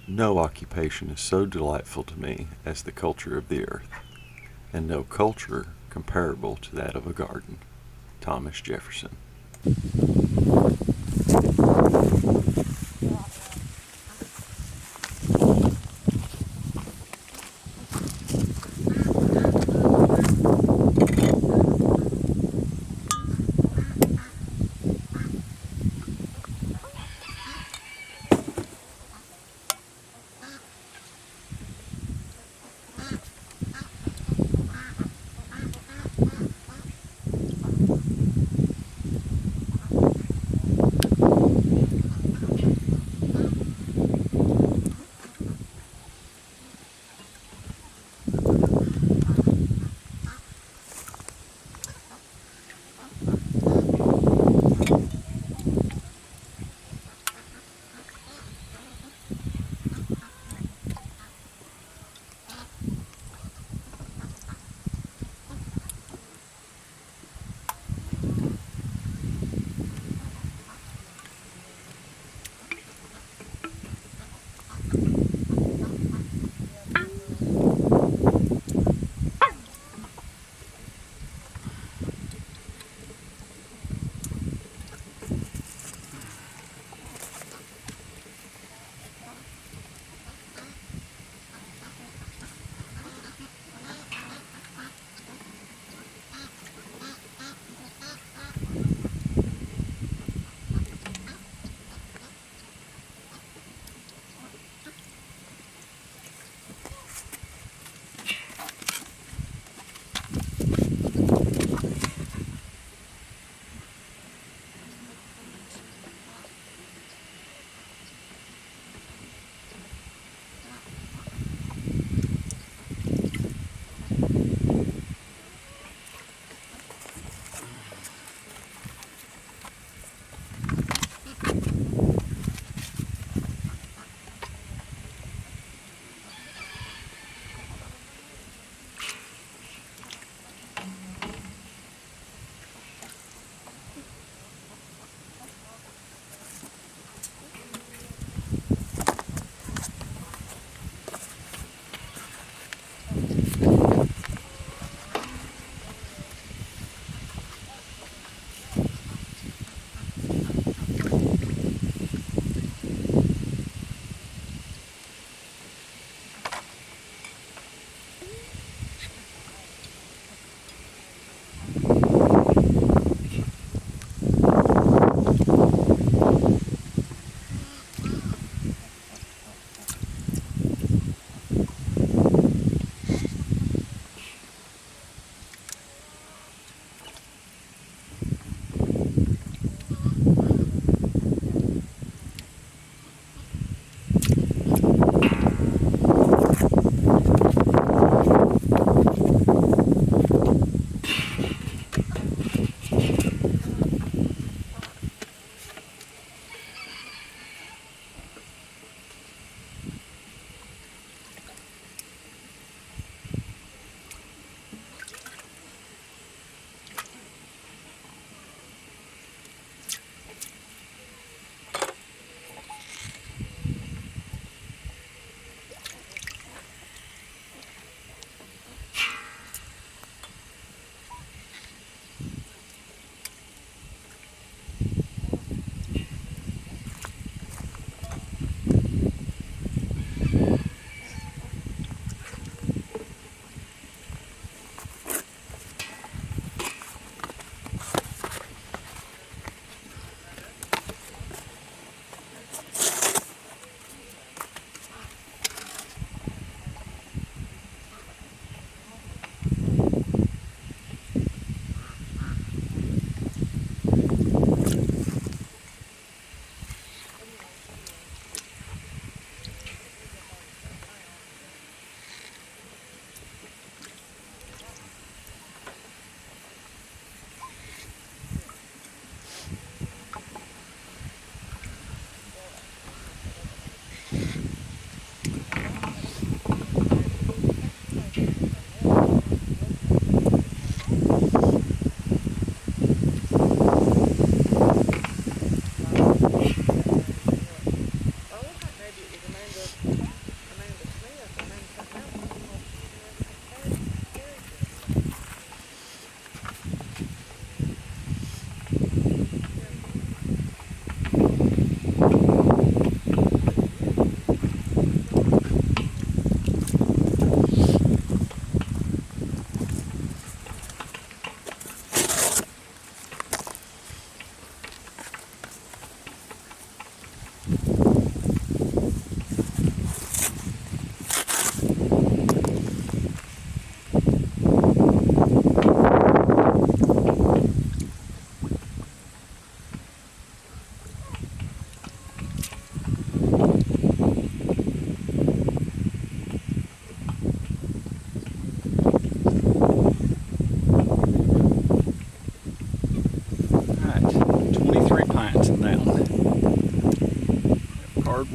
No occupation is so delightful to me as the culture of the earth, and no culture comparable to that of a garden. Thomas Jefferson.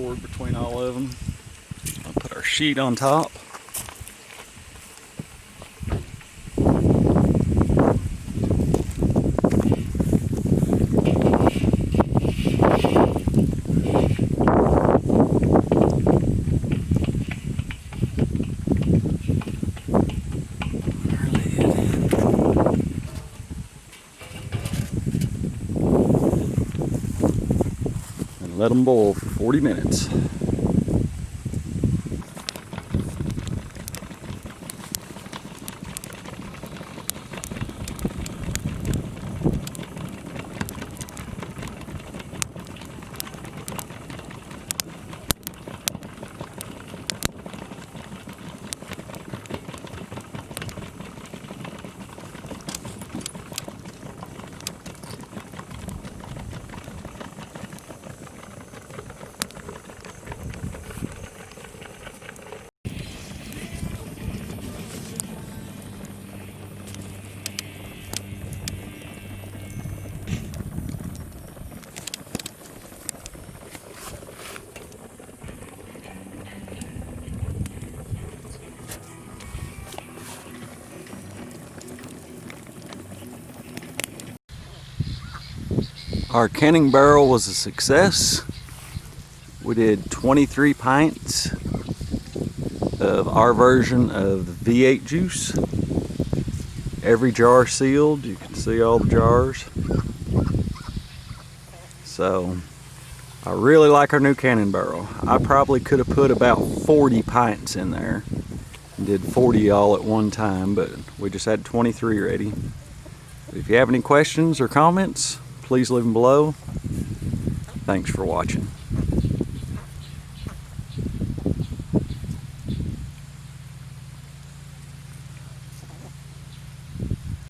cord between all of them. I'll put our sheet on top. Let them boil for 40 minutes. Our canning barrel was a success. We did 23 pints of our version of the V8 juice. Every jar sealed, you can see all the jars. So, I really like our new canning barrel. I probably could have put about 40 pints in there. And did 40 all at one time, but we just had 23 ready. If you have any questions or comments, please leave them below. Thanks for watching.